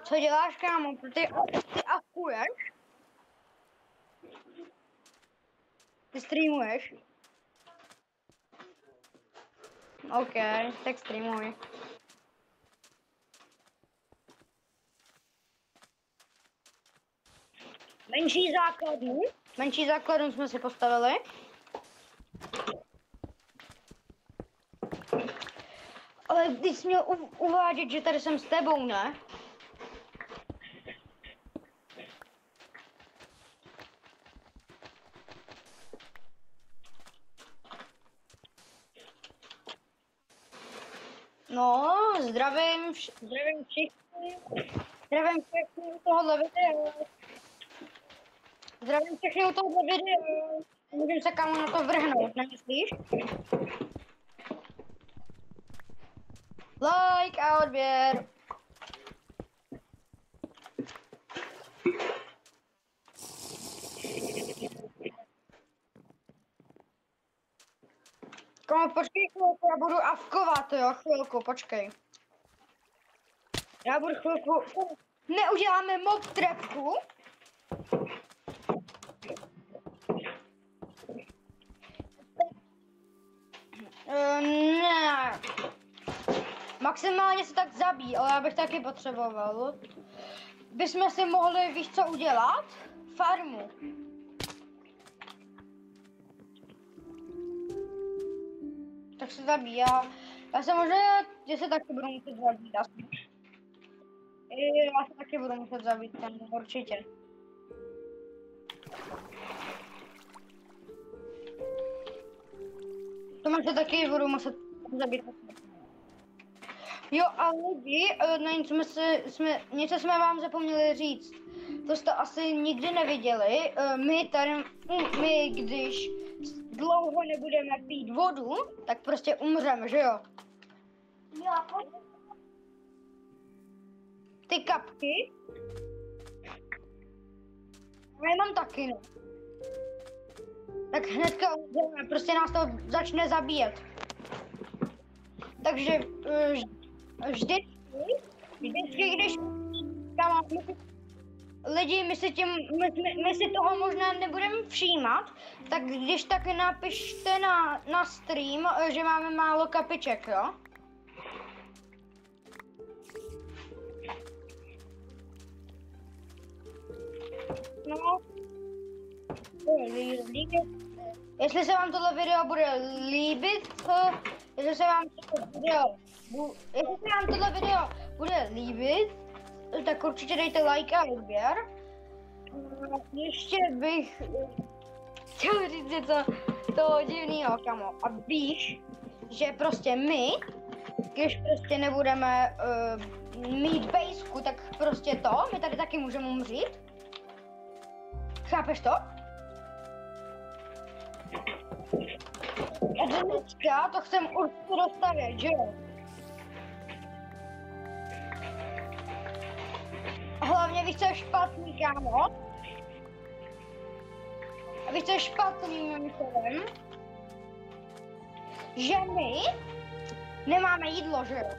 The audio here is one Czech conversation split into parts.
Co děláš, kámo? Ty akuješ? Ty streamuješ? OK, tak streamuj. Menší základnu jsme si postavili. Ale ty jsi měl uvádět, že tady jsem s tebou, ne? No, zdravím všichni u tohohle videa. Zdravím všechny u tohohle videa. Můžeme se kámo na to vrhnout, nemyslíš? Like a odběr. Kámo, počkej chvilku, já budu avkovat, jo, chvilku, počkej. Já budu chvilku, neuděláme mob trapku. Ne. Maximálně se tak zabíjí, ale já bych taky potřeboval. Bychom si mohli, víš co udělat? Farmu. Tak se zabíjí. Já se možná, že se taky budu muset zabít. Já se taky budu muset zabít, ten určitě. To se taky budu muset zabít. Jo a lidi, na něco jsme vám zapomněli říct. To jste asi nikdy neviděli. My když dlouho nebudeme pít vodu, tak prostě umřeme, že jo? Ty kapky. Já mám taky, no. Tak hnedka umřeme, prostě nás to začne zabíjet. Takže vždycky, když lidi, my si toho možná nebudeme všímat, tak když tak napište na stream, že máme málo kapiček, jo? No. Jestli se vám tohle video bude líbit, jestli se vám tohle video bude líbit, tak určitě dejte like a odběr. Ještě bych chtěl říct něco toho divného, kamo. A víš, že prostě my, když prostě nebudeme mít baseku, tak prostě my tady taky můžeme umřít. Chápeš to? A dneska to chcem určitě dostavět, že jo? Hlavně víš, co je špatný, kámo? A víš, co je špatný mimochodem? Že my nemáme jídlo, že jo?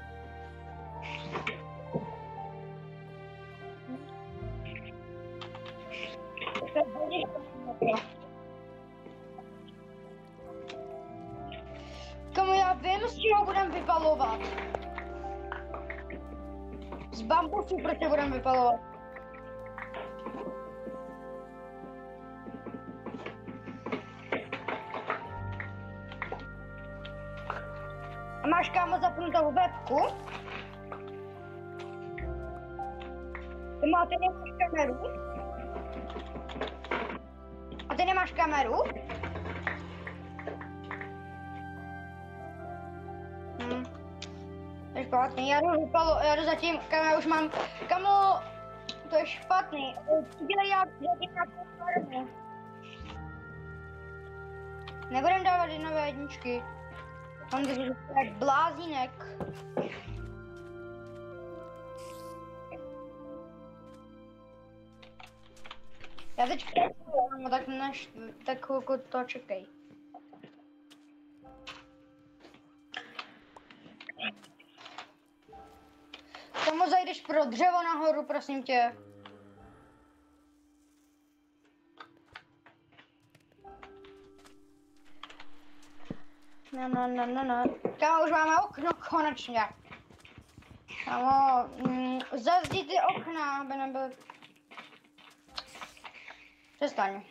Komu já vím, z čeho budeme vypalovat. Z bambusu prostě budeme vypalovat. A máš, kámo, zapnutou webku? Ty nemáš kameru? A ty nemáš kameru? To je špatný, já jdu zatím, já už mám, kamo, to je špatný, udělej jak farmu. Nebudem dávat nové jedničky, tam jde jak blázínek. Já teď tak chvilku to čekej. Tomu zajdeš pro dřevo nahoru, prosím tě. No. Kámo, už máme okno, konečně. Kámo, zazdí ty okna, aby nebyly... Přestaň.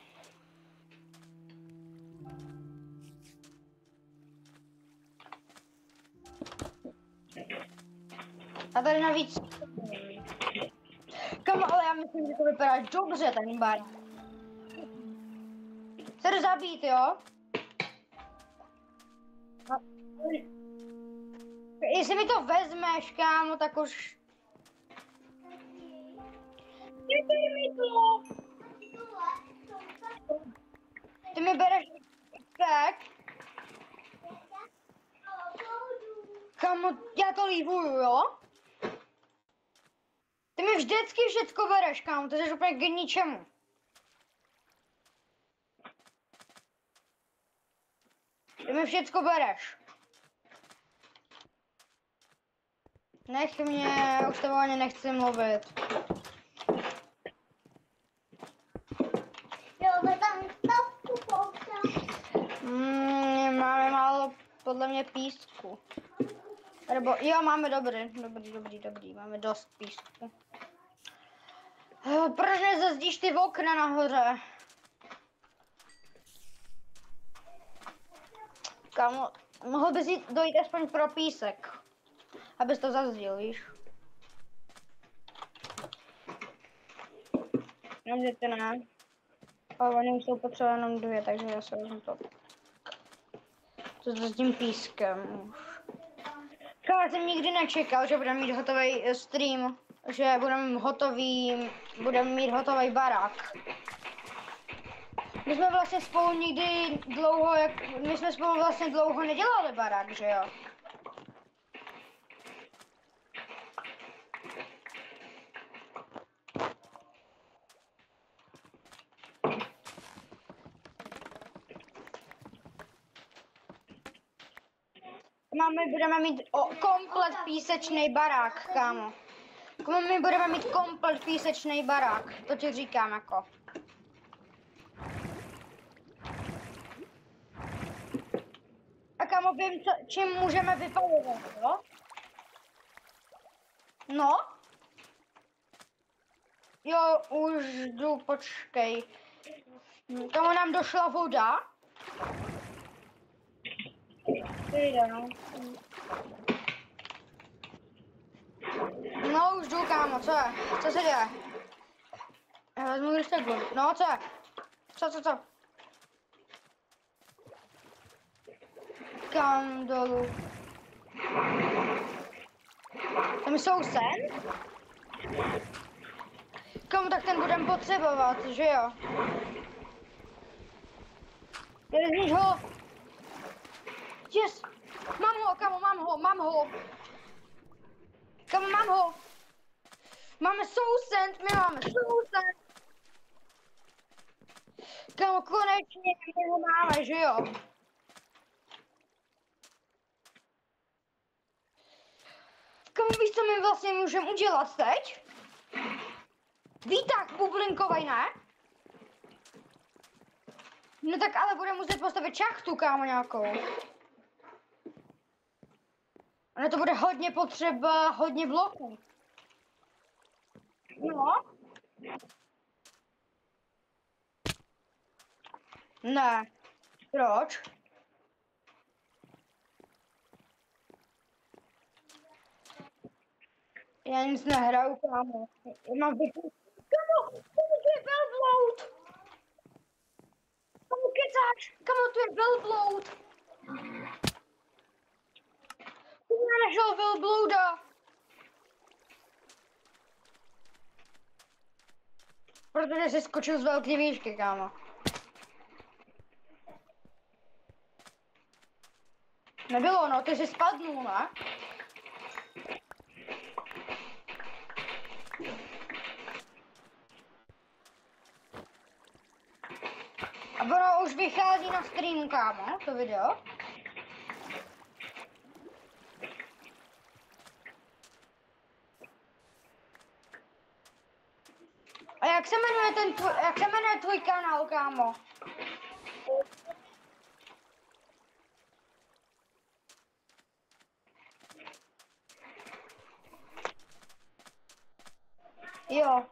A tady navíc... Kámo, ale já myslím, že to vypadá dobře, ten bar. Chceš zabít, jo? Jestli mi to vezmeš, kámo, tak už... Nedej mi to! Ty mi bereš tak? Kámo, já to líbuju, jo? Ty mi vždycky všecko bereš, kámo, to jsi úplně k ničemu. Ty mi všecko bereš. Nech mě, už tebou ani nechci mluvit. Máme málo, podle mě, písku. Nebo, jo, máme dobrý, máme dost písku. Proč nezazdíš ty okna nahoře? Kámo, mohl bys jít dojít aspoň pro písek, abys to zazdil, víš? Nemže ty ne. A oni už jsou potřeba jenom 2, takže já se vezmu to. To s tím pískem už. Já jsem nikdy nečekal, že budeme mít hotový stream, že budeme mít hotový barák. My jsme vlastně spolu nikdy dlouho, my jsme spolu vlastně dlouho nedělali barák, že jo? Budeme mít komplet písečný barák, kámo. My budeme mít komplet písečný barák, to ti říkám jako. A kámo, vím, čím můžeme vypalovat, jo? No? Jo, už jdu, počkej. Kámo, nám došla voda. No už jdu, kámo, co je? Co se děje? Já vezmu když vodu. No, co je? Co? Kam dolů? Tam jsou sen? Kámo, tak ten budem potřebovat, že jo? Vezmíš ho? Yes! Mám ho, kámo, mám ho! Kámo, mám ho! Máme sousend, my máme sousend! Kámo, konečně my ho máme, že jo? Kámo, víš, co my vlastně můžeme udělat teď? Výtah bublinkovej, ne? No tak ale budeme muset postavit šachtu, kámo, nějakou. Ono to bude hodně potřeba, hodně bloků. No. Ne. Proč? Já nic nehraju, kámo. Já mám vypnout. Kámo, to je velbloud. Kámo, kecáš. Kámo, to je velbloud. Já našel velblouda. Protože jsi skočil z velké výšky, kámo. Nebylo, no, ty jsi spadnul, ne? A ono už vychází na streamu, kámo, to video. A jak se jmenuje jak se jmenuje tvůj kanál, kámo? Jo.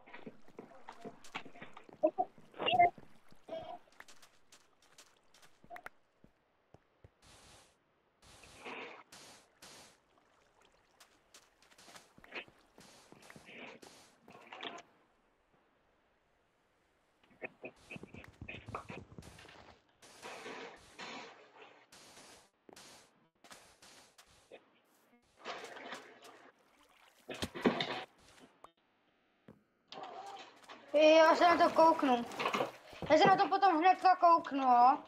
Já se na to kouknu. Já se na to potom hnedka kouknu, jo.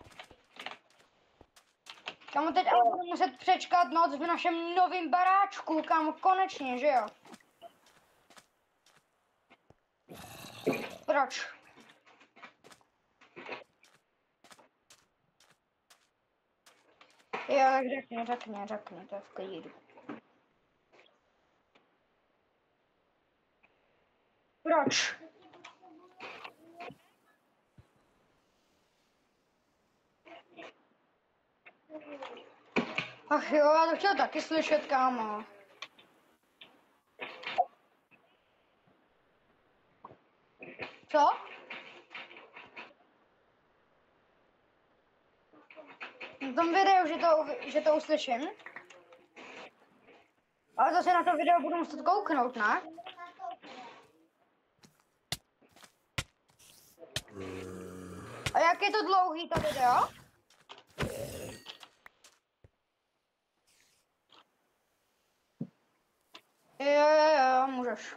Kámo, teď ale budu muset přečkat noc v našem novém baráčku, kámo, konečně, že jo? Proč? Jo, tak řekni, to je v klidu. Proč? Ach jo, já to chtěl taky slyšet, kámo. Co? Na tom videu, že to uslyším. Ale zase na to video budu muset kouknout, ne? A jak je to dlouhý, to video? Jo, můžeš.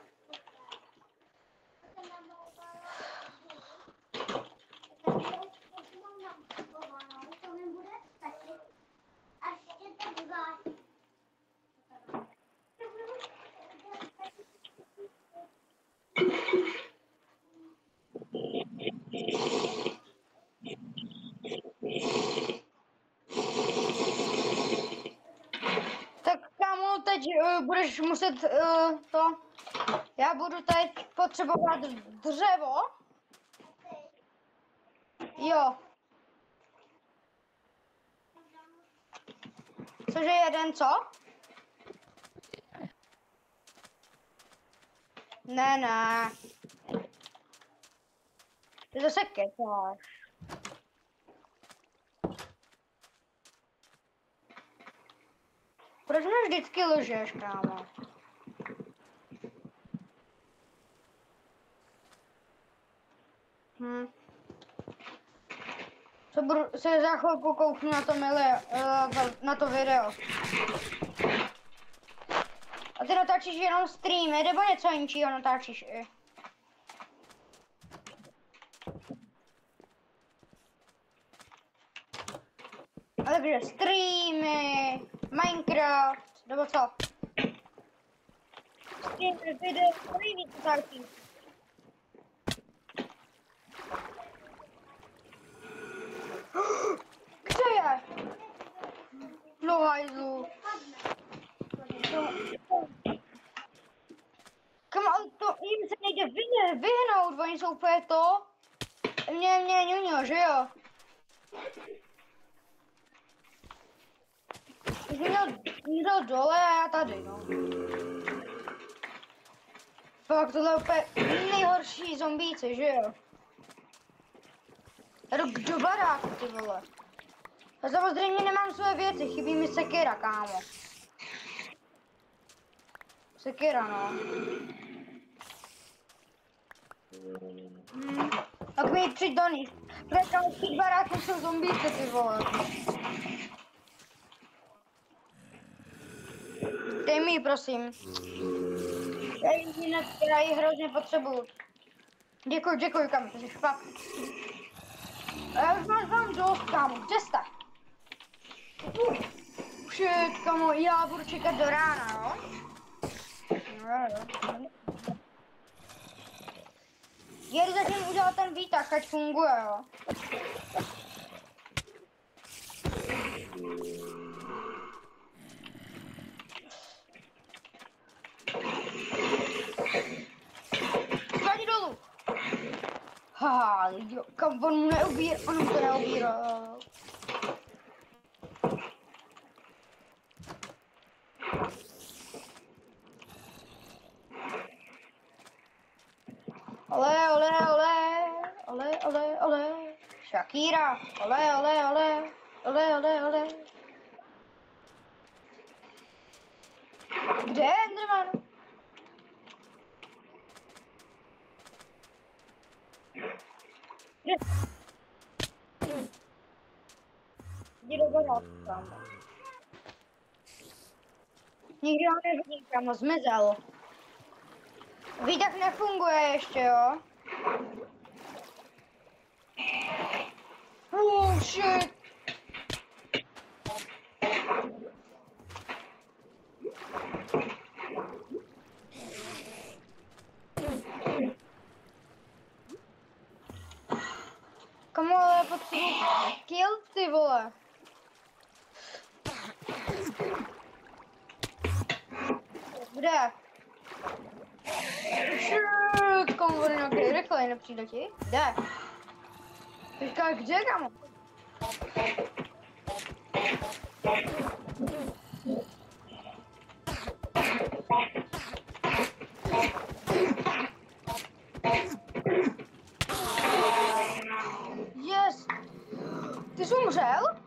Tak kámo, teď budeš muset to... Já budu teď potřebovat dřevo. Jo. Cože jeden, co? Ne. Ty zase kecáš. Proč mě vždycky lžeš, kámo? Co budu se za chvilku kouknu na to na to video. A ty natáčíš jenom streamy, nebo něco jiného natáčíš i? A takže streamy, Minecraft, nebo co? Streamy, video, nejvíc natáčíš. Kde je? No hajzlu. Kam, ale to jim se nejde vyhnout, oni jsou úplně to. Ňuňo, že jo? Měl dole a já tady, no. Fakt, tohle je úplně nejhorší zombíci, že jo? Jdu do baráku, ty vole. Já samozřejmě nemám své věci, chybí mi sekera, kámo. Sekera, no. Tak mi přijď do nich. Protože v těch baráků jsou zombíci, ty vole. Dej mi ji, prosím. Já ji hrozně potřebuju. Děkuji, kámo, to jsi fakt. Já už mám dost, kámo, kde jste? Shit, kámo, já budu čekat do rána, jo? Jedu zatím udělat ten výtah, ať funguje, jo? Spadni dolů! Haha, jo, kam on mu neubíral, on mu to neubíral. Ole, ole, ole, ole, ole, ole, Shakira, ole, ole, ole, ole, ole, ole. Kde je Enderman? Jdi do barátka. Nikdy ho nevidím, kamo, zmizel. Výtah nefunguje ještě, jo? Oh shit! Kamo, ale potřebuji kill, ty vole. Kde? Shit, kamo, bude nějaký rychlej, nepřijde ti? Kde? Teďka kde, kamo? Yes! Ty jsi umřel?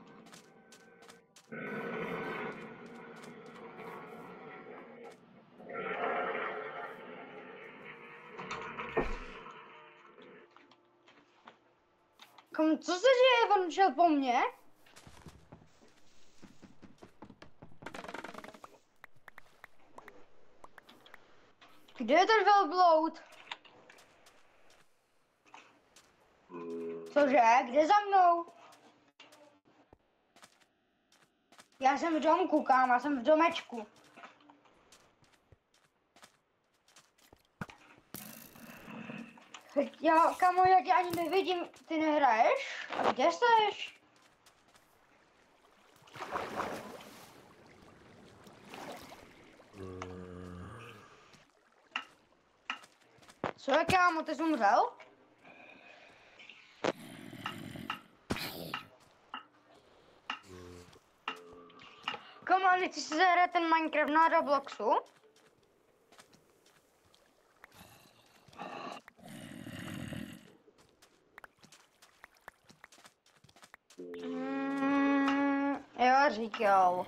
Kam, co se děje? On šel po mně? Kde je ten velbloud? Cože? Kde za mnou? Já jsem v domku, kámo, já jsem v domečku. Já, kámo, já tě ani nevidím, ty nehraješ? A kde seš? Co je, kámo, ty jsi umřel? Kámo, nechci si zahrát ten Minecraft na Robloxu? Jo, říkal.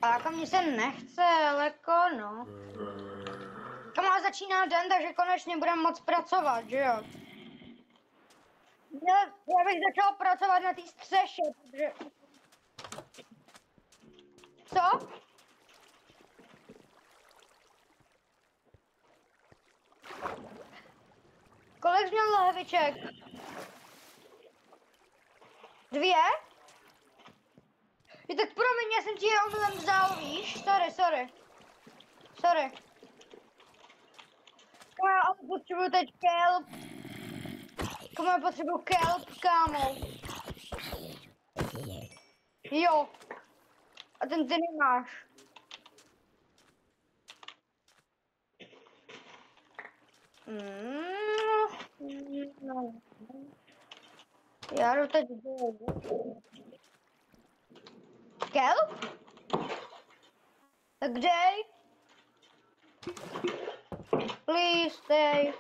A jako mně se nechce, ale jako no. Kamo, začíná den, takže konečně budeme moc pracovat, že jo? Já bych začal pracovat na té střeše, protože... Co? Kolik jsi měl lahviček? 2? Je tak promiň, já jsem ti je omylem vzal, víš? Sorry. Já ale potřebuju teď kelp. Komu já potřebuju kelp, kámo? Jo. A ten ty nemáš. No. Já jdu teď dolů. Kelp? Tak dej. Please, stay.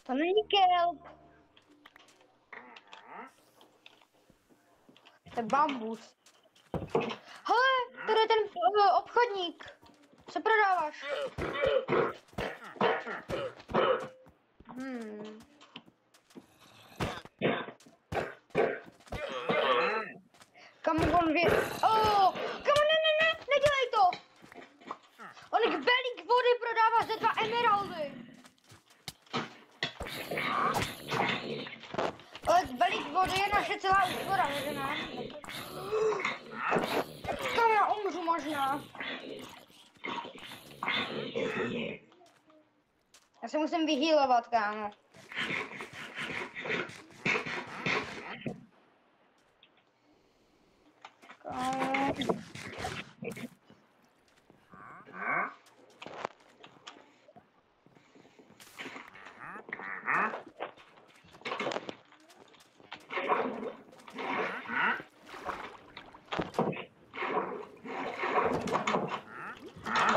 To není kelp. To je bambus. Hele, tady je ten obchodník. Co prodáváš? Kam on vě... Oh, kam ne, nedělej to! On k belík vody prodává za 2 emeraldy. Ale balík vody je naše celá úspora, že ne? Kam já umřu možná. Já se musím vyhýlovat, kámo.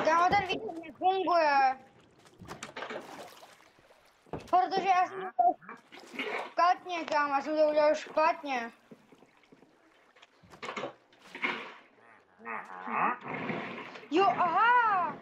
Kámo, ten výtah nefunguje. Protože já jsem to špatně, kámo, já jsem to udělal špatně. Jo, aha!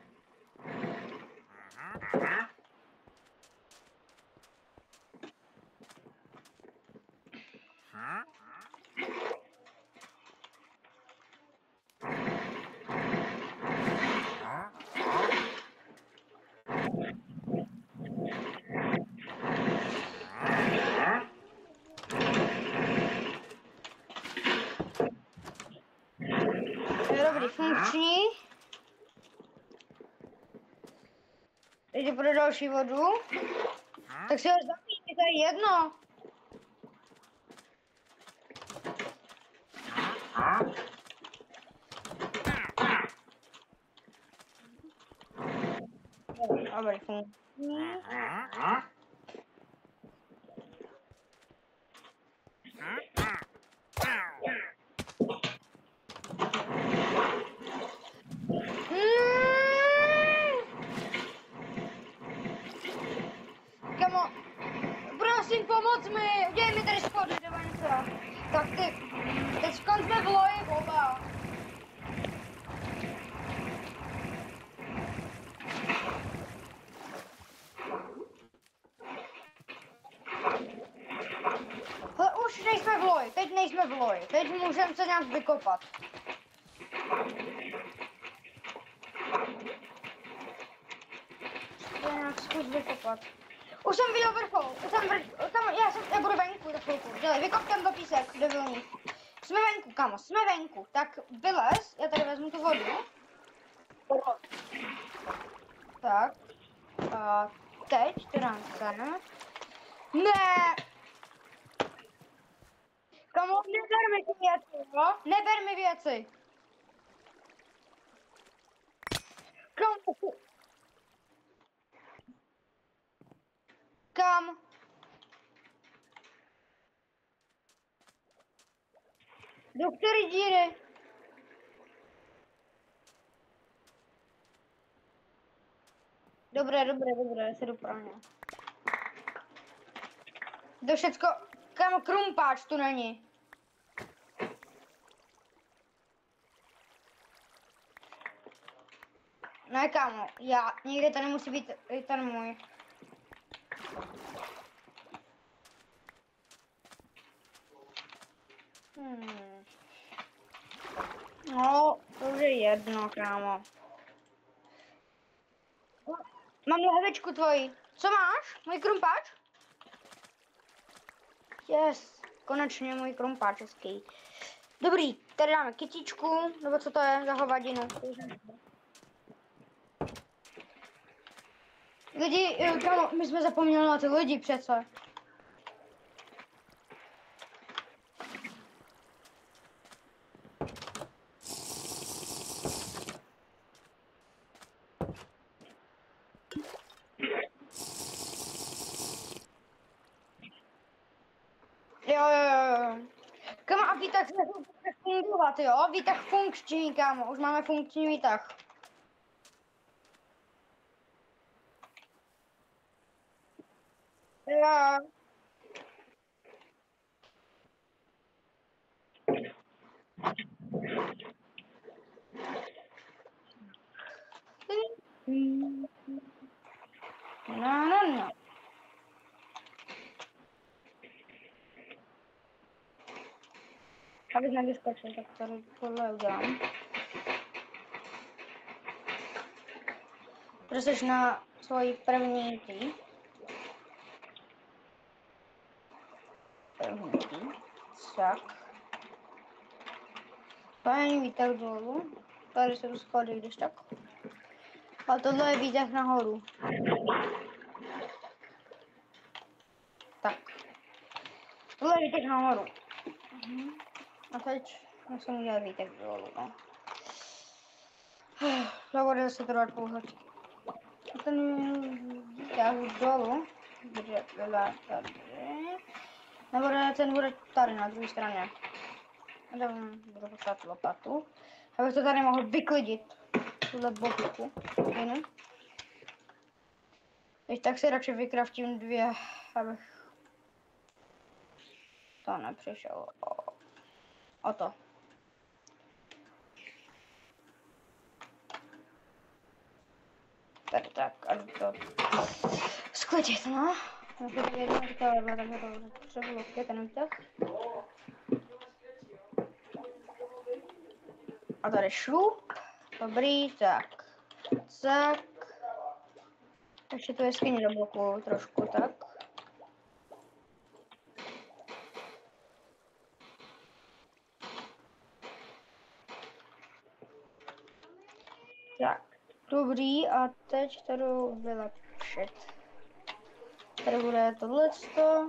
Je dobrý, funkční. Teď pro další vodu. Tak si ho zapíš, to je jedno. Dobrý, funkční. Kamo, prosím, pomoc mi, udělej mi tady schody nebo něco. Tak teď jsme v loji oba. Hele, už nejsme v loji, teď nejsme v loji, teď můžeme se nějak vykopat. Nějak zkus vykopat. Už jsem viděl vrchol, já budu venku za chvilku, dělej, vykop tam do písek, do vlní. Jsme venku, kamo, jsme venku, tak vylez, já tady vezmu tu vodu. Tak, a teď teda sem. Ne! Kamo, neber mi ty věci, jo? Neber mi věci. Kamo, kam? Do které díry? Dobré, já se dopravně. To všecko, kam krumpáč tu není. Ne, kámo, někde to nemusí být i ten můj. No, to už je jedno, kámo. Mám lahvičku tvoji. Co máš? Můj krumpáč? Yes, konečně můj krumpáč hezký. Dobrý, tady dáme kytičku, nebo co to je za hovadinu? Lidi, kámo, my jsme zapomněli na ty lidi přece. Jo. Kámo, a výtah se bude fungovat, jo? Výtah funkční, kámo, už máme funkční výtah. Jo. No. Abych nevyskočil, tak tohle udělám. Prostě na svoji první tý. Tak. Pojďme výtah dolů. Tady jsou schody, když tak. A tohle je výtah nahoru. Tak. Tohle je výtek nahoru. A teď musím udělat výtek dolů, no. Bude se to dát půl hoďky. A ten výtek dolů bude tady. Ten bude tady na druhé straně. A tam budu potřebovat lopatu. Abych to tady mohl vyklidit. Tuhle bobku. Teď tak si radši vykraftím 2, abych to nepřišel o to. Tady tak, a to sklidit, no. Můžu to jednou takhle, takže to potřebuji loket, ten výtah. A tady šup. Dobrý, tak. Tak. Ještě to je skyně do boku trošku, tak. Tak, dobrý, a teď to jdu vylepšit. Tady bude tohleto,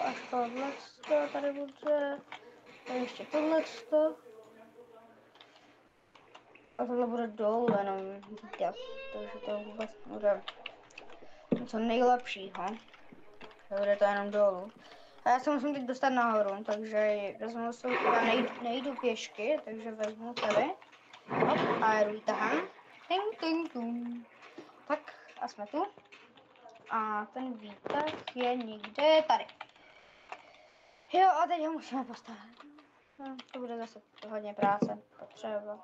až tohleto tady bude, tady ještě tohleto. A tohle bude dolů jenom výtah, takže to vůbec bude něco nejlepšího. Bude to jenom dolů. A já se musím teď dostat nahoru, takže vezmu si, já nejdu pěšky, takže vezmu tady. Hop, a jedu výtahem. Ting, ting, tung. Tak, a jsme tu. A ten výtah je někde tady. Jo, a teď ho musíme postavit. No, to bude zase hodně práce, potřeba.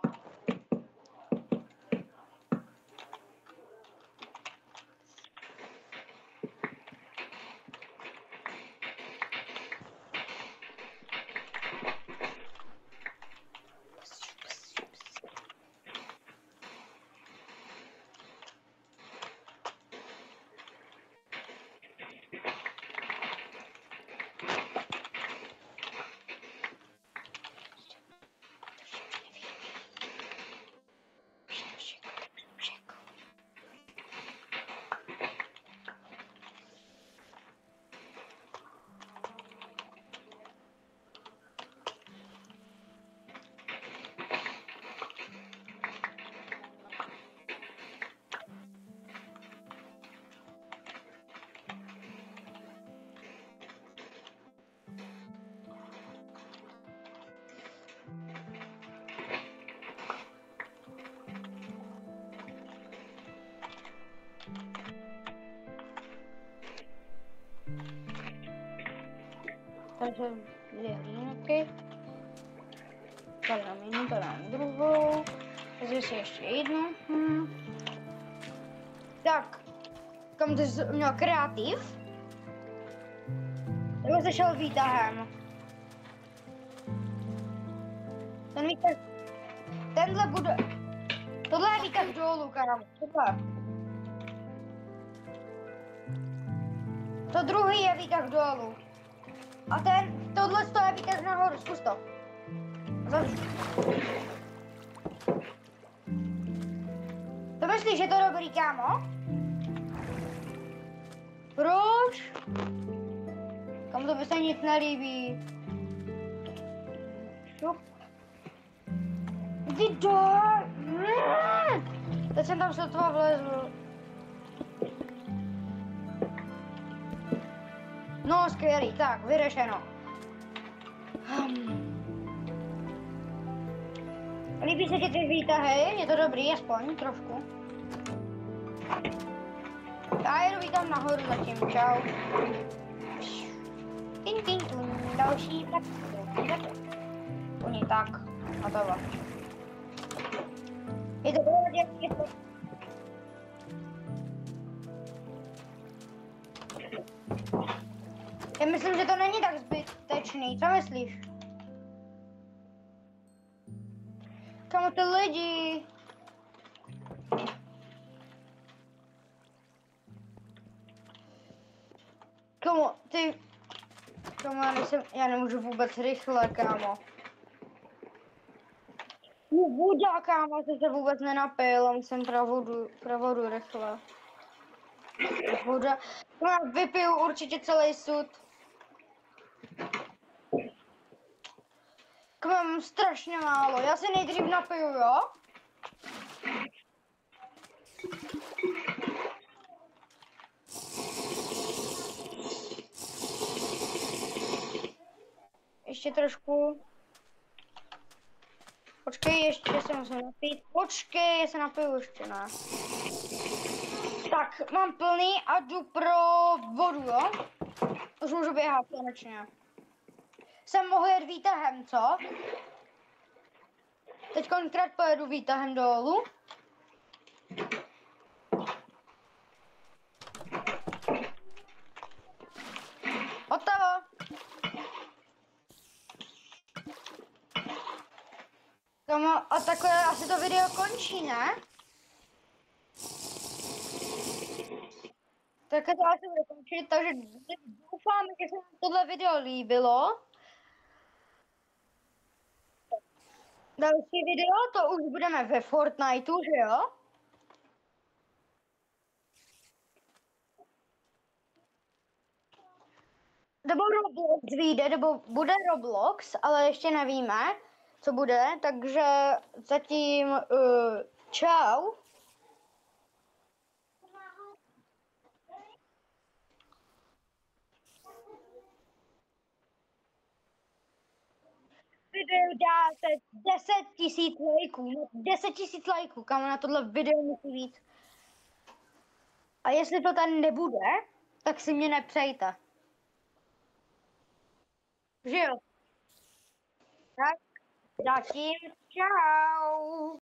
Takže 2 hlínky. Tady dám jednu, tady dám druhou. Takže si ještě jednu. Tak, kam ty jsi měl kreativ? Takhle jsi šel výtahem. Ten výtah, tenhle bude, tohle je výtah dolů, kámo, tohle. To druhý je výtah dolů. A tohle je výtah nahoru, zkus to. To myslíš, že to je dobrý, kámo? Proč? Komu to by se nic nelíbí. Šup. Jdi dál. Teď jsem tam sotva vlezl. No, skvělý, tak, vyřešeno. Líbí se ti ty výtahy? Je to dobrý, aspoň trošku. Já jedu vítám nahoru zatím, čau. Ting, ting, ting, další tak. Oni tak, a tohle. Je to pohodě, je to... Já myslím, že to není tak zbytečný, co myslíš? Kamo ty lidi? Kamo, ty... Kamo, já nemůžu vůbec rychle, kámo. Voda, kámo, jsem se vůbec nenapil, musím pravodu rychle. Voda. Já vypiju určitě celý sud. Mám strašně málo. Já se nejdřív napiju, jo? Ještě trošku. Počkej, ještě se musím napít. Počkej, já se napiju ještě, ne? Tak, mám plný a jdu pro vodu, jo? Už můžu běhat konečně. Jsem mohl jet výtahem, co? Teď konkrétně pojedu výtahem dolů. Hotovo. Kamo, a takhle asi to video končí, ne? Tak to asi bude končit, takže doufám, že se vám tohle video líbilo. Další video, to už budeme ve Fortniteu, že jo? Nebo Roblox vyjde, nebo bude Roblox, ale ještě nevíme, co bude, takže zatím čau. Video dáte 10 000 lajků, 10 000 lajků, kam na tohle video musí být. A jestli to tam nebude, tak si mě nepřejte. Že jo? Tak zatím čau.